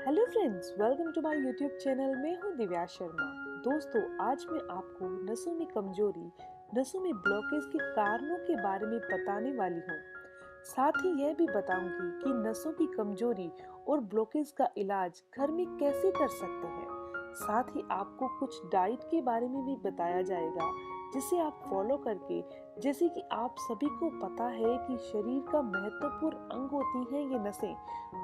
Hello friends, welcome to my YouTube channel. मैं हूं दिव्या शर्मा। दोस्तों, आज मैं आपको नसों में कमजोरी, नसों में ब्लॉकेज के कारणों के बारे में बताने वाली हूं। साथ ही यह भी बताऊंगी कि नसों की कमजोरी और ब्लॉकेज का इलाज घर में कैसे कर सकते हैं। साथ ही आपको कुछ डाइट के बारे में भी बताया जाएगा जिसे आप फॉलो करके, जैसे कि आप सभी को पता है कि शरीर का महत्वपूर्ण अंग होती हैं ये नसें,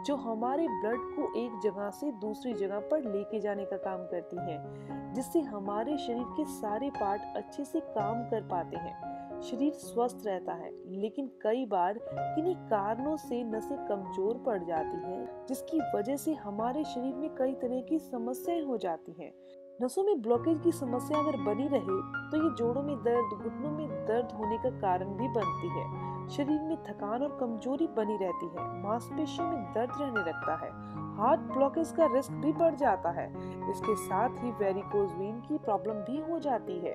जो हमारे ब्लड को एक जगह से दूसरी जगह पर लेके जाने का काम करती हैं, जिससे हमारे शरीर के सारे पार्ट अच्छे से काम कर पाते हैं, शरीर स्वस्थ रहता है। लेकिन कई बार किन्हीं कारणों से नसें कमजोर पड़ जाती हैं, जिसकी वजह से हमारे शरीर में कई तरह की समस्याएं हो जाती हैं। नसों में ब्लॉकेज की समस्या अगर बनी रहे तो ये जोड़ों में दर्द, घुटनों में दर्द होने का कारण भी बनती है। शरीर में थकान और कमजोरी बनी रहती है, मांसपेशियों में दर्द रहने लगता है, हार्ट ब्लॉकेज का रिस्क भी बढ़ जाता है। इसके साथ ही वेरिकोज वेन की प्रॉब्लम भी हो जाती है।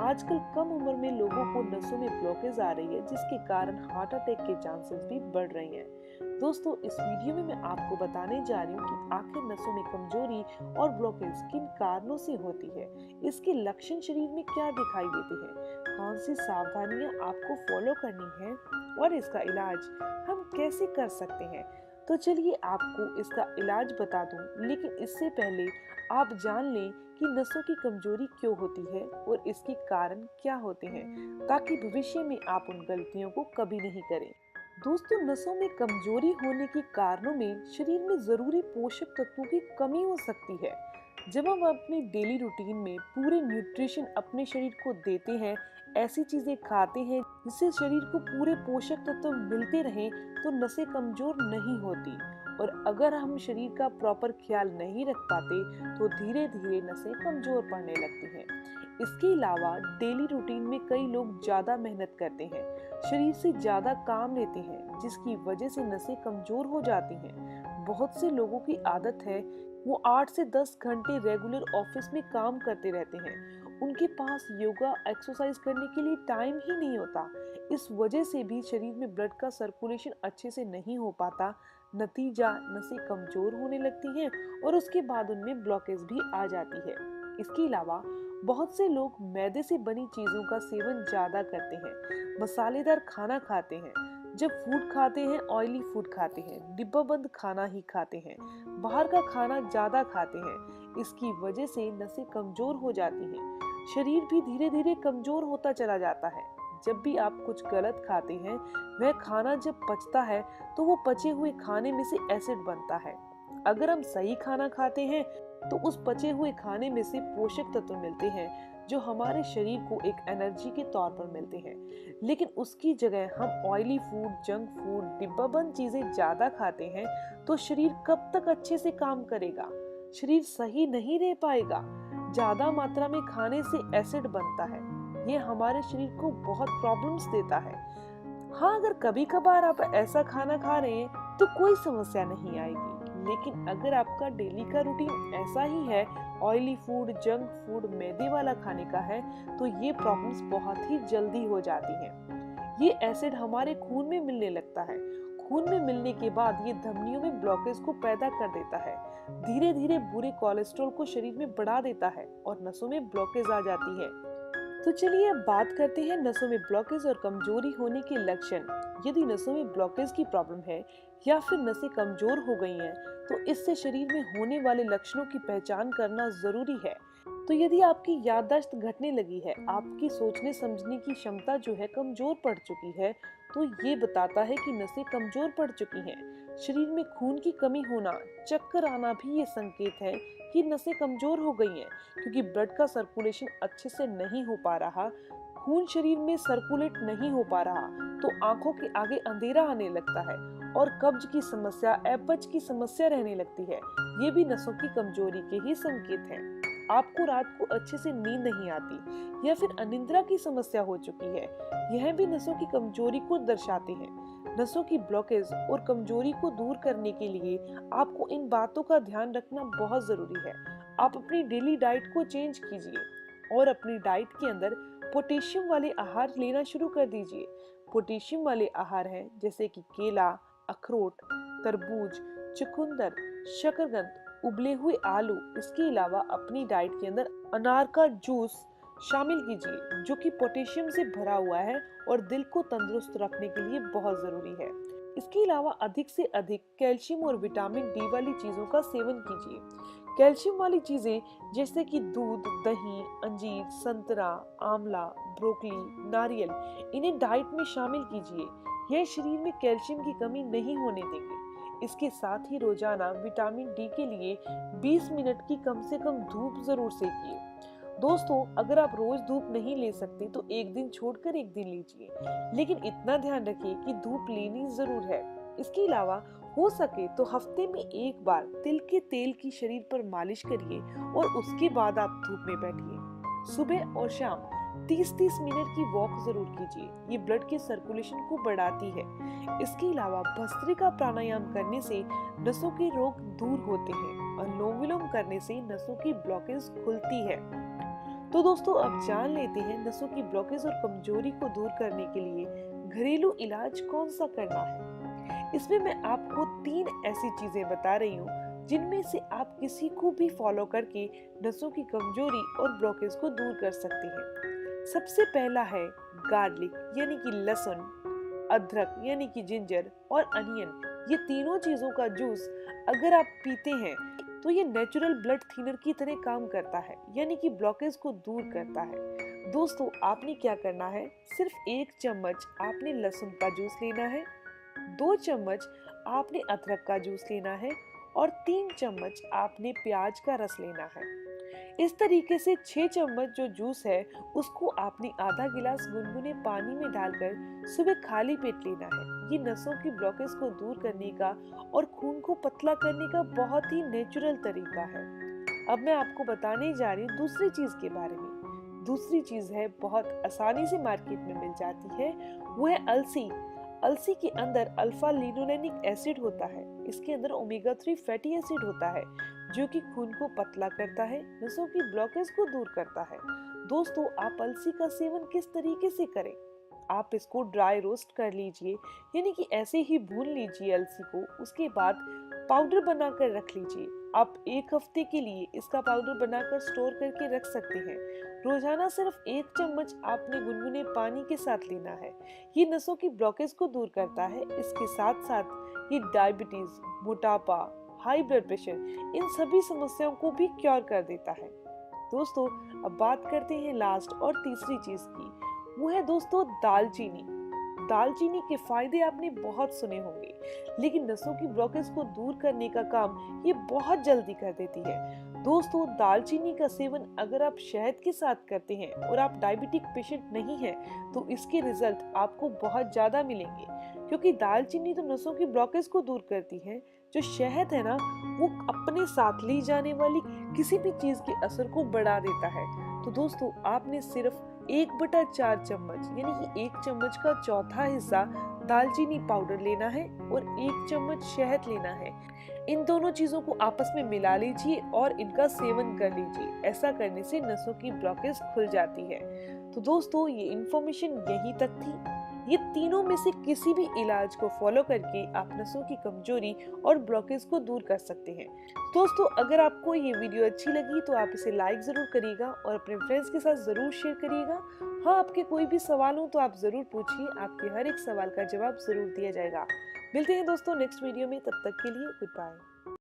आजकल कम उम्र में लोगों को नसों में ब्लॉकेज आ रही है, जिसके कारण हार्ट अटैक के चांसेस भी बढ़ रहे हैं। दोस्तों, इस वीडियो में मैं आपको बताने जा रही हूँ कि आखिर नसों में कमजोरी और ब्लॉकेज किन कारणों से होती है, इसके लक्षण शरीर में क्या दिखाई देते हैं, कौन सी सावधानियां आपको फॉलो करनी है और इसका इलाज हम कैसे कर सकते हैं। तो चलिए आपको इसका इलाज बता दूं, लेकिन इससे पहले आप जान लें कि नसों की कमजोरी क्यों होती है और इसके कारण क्या होते हैं, ताकि भविष्य में आप उन गलतियों को कभी नहीं करें। दोस्तों, नसों में कमजोरी होने के कारणों में शरीर में जरूरी पोषक तत्वों की कमी हो सकती है। जब हम अपनी डेली रूटीन में पूरे न्यूट्रिशन अपने शरीर को देते हैं, ऐसी चीजें खाते हैं जिससे शरीर को पूरे पोषक तत्व मिलते रहें, तो नसें कमजोर नहीं होती। और अगर हम शरीर का प्रॉपर ख्याल नहीं रख पाते तो धीरे धीरे नसें कमजोर पड़ने लगती हैं। इसके अलावा डेली रूटीन में कई लोग ज्यादा मेहनत करते हैं, शरीर से ज्यादा काम लेते हैं, जिसकी वजह से नसें कमजोर हो जाती हैं। बहुत से लोगों की आदत है वो 8 से 10 घंटे रेगुलर ऑफिस में काम करते रहते हैं। उनके पास योगा एक्सरसाइज करने के लिए टाइम ही नहीं होता। इस वजह से भी शरीर में ब्लड का सर्कुलेशन अच्छे से नहीं हो पाता। नतीजा, नसें कमजोर होने लगती हैं और उसके बाद उनमें ब्लॉकेज भी आ जाती है। इसके अलावा बहुत से लोग मैदे से बनी चीजों का सेवन ज्यादा करते हैं, मसालेदार खाना खाते हैं, जब फूड खाते हैं ऑयली फूड खाते हैं, डिब्बा बंद खाना ही खाते हैं, बाहर का खाना ज्यादा खाते हैं। इसकी वजह से नसें कमजोर हो जाती हैं, शरीर भी धीरे धीरे कमजोर होता चला जाता है। जब भी आप कुछ गलत खाते हैं, वह खाना जब पचता है तो वो पचे हुए खाने में से एसिड बनता है। अगर हम सही खाना खाते हैं तो उस पचे हुए खाने में से पोषक तत्व मिलते हैं, जो हमारे शरीर को एक एनर्जी के तौर पर मिलते हैं। लेकिन उसकी जगह हम ऑयली फूड, जंक फूड, डिब्बाबंद चीजें ज्यादा खाते हैं, तो शरीर कब तक अच्छे से काम करेगा, शरीर सही नहीं रह पाएगा। ज्यादा मात्रा में खाने से एसिड बनता है, ये हमारे शरीर को बहुत प्रॉब्लम्स देता है। हाँ, अगर कभी कभार आप ऐसा खाना खा रहे हैं तो कोई समस्या नहीं आएगी। लेकिन अगर आपका डेली का रूटीन ऐसा ही है, ऑयली फूड, जंक फूड, मैदे वाला खाने का है, तो ये प्रॉब्लम्स बहुत ही जल्दी हो जाती हैं। ये एसिड हमारे खून में मिलने लगता है। खून में मिलने के बाद ये धमनियों में ब्लॉकेज को पैदा कर देता है, धीरे धीरे बुरे कोलेस्ट्रॉल को शरीर में बढ़ा देता है और नसों में ब्लॉकेज आ जाती है। तो चलिए अब बात करते हैं नसों में ब्लॉकेज और कमजोरी होने के लक्षण। यदि नसों में ब्लॉकेज की प्रॉब्लम है या फिर नसें कमजोर हो गई हैं, तो इससे शरीर में होने वाले लक्षणों की पहचान करना जरूरी है। तो यदि आपकी याददाश्त घटने लगी है, आपकी सोचने समझने की क्षमता जो है कमजोर पड़ चुकी है, तो ये बताता है कि नसें कमजोर पड़ चुकी हैं। शरीर में खून की कमी होना, चक्कर आना भी ये संकेत है कि नसें कमजोर हो गई हैं, क्योंकि ब्लड का सर्कुलेशन अच्छे से नहीं हो पा रहा, खून शरीर में सर्कुलेट नहीं हो पा रहा, तो आंखों के आगे अंधेरा आने लगता है और कब्ज की समस्या, अपच की समस्या रहने लगती है। ये भी नसों की कमजोरी के ही संकेत हैं। आपको रात को अच्छे से नींद नहीं आती या फिर अनिद्रा की समस्या हो चुकी है, यह भी नसों की कमजोरी को दर्शाते हैं। नसों की ब्लॉकेज और कमजोरी को दूर करने के लिए आपको इन बातों का ध्यान रखना बहुत जरूरी है। आप अपनी डेली डाइट को चेंज कीजिए और अपनी डाइट के अंदर पोटेशियम वाले आहार लेना शुरू कर दीजिए। पोटेशियम वाले आहार हैं जैसे कि केला, अखरोट, तरबूज, चुकंदर, शकरकंद उबले हुए आलू, इसके अलावा अपनी डाइट के अंदर अनार का जूस शामिल कीजिए जो कि पोटेशियम से भरा हुआ है और दिल को तंदुरुस्त रखने के लिए बहुत जरूरी है। इसके अलावा अधिक से अधिक कैल्शियम और विटामिन डी वाली चीजों का सेवन कीजिए। कैल्शियम वाली चीजें जैसे कि दूध, दही, अंजीर, संतरा, आंवला, ब्रोकली, नारियल, इन्हें डाइट में शामिल कीजिए। यह शरीर में कैल्शियम की कमी नहीं होने देंगे। इसके साथ ही रोजाना विटामिन डी के लिए 20 मिनट की कम से कम धूप जरूर सेकिए। दोस्तों, अगर आप रोज धूप नहीं ले सकते तो एक दिन छोड़कर एक दिन लीजिए, लेकिन इतना ध्यान रखिए कि धूप लेनी जरूर है। इसके अलावा हो सके तो हफ्ते में एक बार तिल के तेल की शरीर पर मालिश करिए और उसके बाद आप धूप में बैठिए। सुबह और शाम 30-30 मिनट की वॉक जरूर कीजिए, ये ब्लड के सर्कुलेशन को बढ़ाती है। इसके अलावा भस्त्रिका प्राणायाम करने से नसों के रोग दूर होते हैं। अनुलोम विलोम करने से नसों की ब्लॉकेज खुलती है। तो दोस्तों, अब जान लेते हैं नसों की ब्लॉकेज और कमजोरी को दूर करने के लिए घरेलू इलाज कौन सा करना है। इसमें मैं आपको 3 ऐसी चीजें बता रही हूँ जिनमें से आप किसी को भी फॉलो करके नसों की कमजोरी और ब्लॉकेज को दूर कर सकते हैं। सबसे पहला है गार्लिक यानी कि लहसुन, अदरक यानी कि जिंजर और अनियन। ये तीनों चीजों का जूस अगर आप पीते हैं तो ये नेचुरल ब्लड थिनर की तरह काम करता है, यानी कि ब्लॉकेज को दूर करता है। दोस्तों, आपने क्या करना है, सिर्फ 1 चम्मच आपने लहसुन का जूस लेना है, 2 चम्मच आपने अदरक का जूस लेना है और 3 चम्मच आपने प्याज का रस लेना है। इस तरीके से 6 चम्मच जो जूस है उसको आपने आधा गिलास गुनगुने पानी में डालकर सुबह खाली पेट लेना है। ये नसों की ब्लॉकेज को दूर करने का और खून को पतला करने का बहुत ही नेचुरल तरीका है। अब मैं आपको बताने जा रही हूँ दूसरी चीज के बारे में। दूसरी चीज है, बहुत आसानी से मार्केट में मिल जाती है, वो है अलसी। अलसी के अंदर अल्फा लिनोलेनिक एसिड होता है। इसके अंदर ओमेगा 3 फैटी एसिड होता है जो कि खून को पतला करता है, नसों की ब्लॉकेज को दूर करता है। दोस्तों, आप अलसी का सेवन किस तरीके से करें? आप इसको ड्राई रोस्ट कर लीजिए, यानी कि ऐसे ही भून लीजिए अलसी को। उसके बाद पाउडर बनाकर रख लीजिए। आप 1 हफ्ते के लिए इसका पाउडर बनाकर स्टोर करके रख सकते हैं। रोजाना सिर्फ 1 चम्मच आपने गुनगुने पानी के साथ लेना है। ये नसों की ब्लॉकेज को दूर करता है। इसके साथ साथ ये डायबिटीज, मोटापा, हाई ब्लड प्रेशर, इन सभी समस्याओं को भी क्योर कर देता है। दोस्तों, अब बात करते हैं लास्ट और तीसरी चीज की, वो है दोस्तों दालचीनी। दालचीनी के फायदे आपने बहुत सुने होंगे, लेकिन नसों की ब्लॉकेज को दूर करने का काम ये बहुत जल्दी कर देती है। दोस्तों, दालचीनी का सेवन अगर आप शहद के साथ करते हैं और आप डायबिटिक पेशेंट नहीं हैं, तो इसके रिजल्ट आपको बहुत ज्यादा मिलेंगे, क्योंकि दालचीनी तो नसों की ब्लॉकेज को दूर करती है। जो शहद है ना, वो अपने साथ ली जाने वाली किसी भी चीज के असर को बढ़ा देता है। तो दोस्तों, आपने सिर्फ 1/4 चम्मच यानी कि 1 चम्मच का चौथा हिस्सा दालचीनी पाउडर लेना है और 1 चम्मच शहद लेना है। इन दोनों चीजों को आपस में मिला लीजिए और इनका सेवन कर लीजिए। ऐसा करने से नसों की ब्लॉकेज खुल जाती है। तो दोस्तों, ये इंफॉर्मेशन यहीं तक थी। ये तीनों में से किसी भी इलाज को फॉलो करके आप नसों की कमजोरी और ब्लॉकेज को दूर कर सकते हैं। दोस्तों, अगर आपको ये वीडियो अच्छी लगी तो आप इसे लाइक जरूर करिएगा और अपने फ्रेंड्स के साथ जरूर शेयर करिएगा। हाँ, आपके कोई भी सवाल हो तो आप जरूर पूछिए, आपके हर एक सवाल का जवाब जरूर दिया जाएगा। मिलते हैं दोस्तों नेक्स्ट वीडियो में, तब तक के लिए गुड बाय।